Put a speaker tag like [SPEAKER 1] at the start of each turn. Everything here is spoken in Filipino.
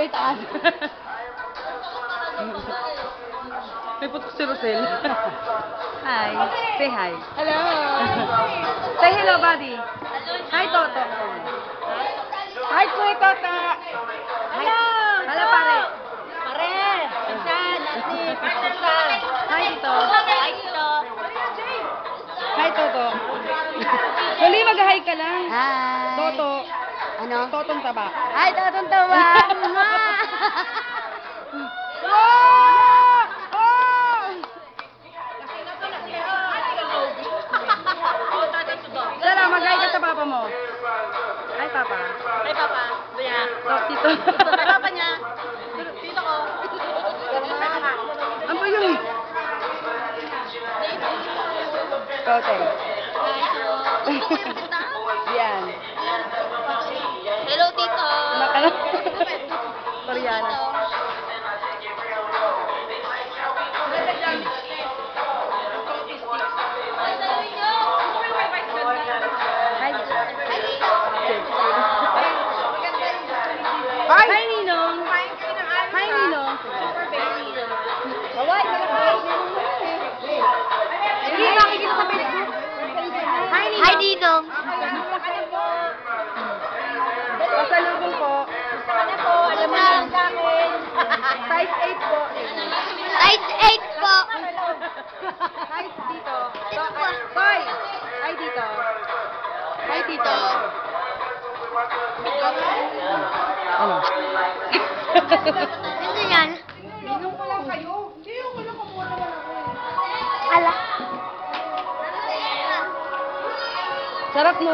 [SPEAKER 1] yung taas.
[SPEAKER 2] May putok si Rosel.
[SPEAKER 1] Hi. Say hi.
[SPEAKER 2] Hello.
[SPEAKER 1] Say hello, buddy. Hi, Toto.
[SPEAKER 2] Hi, Kuya Tota.
[SPEAKER 1] Hello. Hello, pare.
[SPEAKER 2] Pare. Pinsan. Pinsan.
[SPEAKER 1] Hi, Tito.
[SPEAKER 2] Hi, Tito.
[SPEAKER 1] Hi, Toto. Huli, mag-hi ka lang.
[SPEAKER 3] Hi.
[SPEAKER 1] Toto.
[SPEAKER 3] Ano?
[SPEAKER 1] Totong taba.
[SPEAKER 3] Ay, tatong tawa.
[SPEAKER 1] Sara, mag-hi ka sa papa mo. Hi, papa.
[SPEAKER 2] Hi, Papa. Kuya.
[SPEAKER 1] Oh, Tito.
[SPEAKER 2] Hi, Papa niya. Tito ko.
[SPEAKER 1] Ano ba yun? Okay. Yan.
[SPEAKER 2] Hello, Tito.
[SPEAKER 1] Nakala. Koreana. Hi.
[SPEAKER 2] Hi.
[SPEAKER 1] Hi, Ninong. Hi, Ninong.
[SPEAKER 3] Baway, malakay.
[SPEAKER 1] Hindi, makikita sa Facebook. Hi, Ninong.
[SPEAKER 3] Hi, Dinong.
[SPEAKER 1] Pasalubong po.
[SPEAKER 3] Ano po? Alam mo na sa akin.
[SPEAKER 1] Size 8 po.
[SPEAKER 3] Size 8 po.
[SPEAKER 1] Hi, dito. Hoy! Hi, dito. Hi, dito. Ano?
[SPEAKER 3] Ano yan?
[SPEAKER 1] Ninong ko lang kayo. Hindi, ako lang kumuha naman ako.
[SPEAKER 3] Ala.
[SPEAKER 1] Sarap no?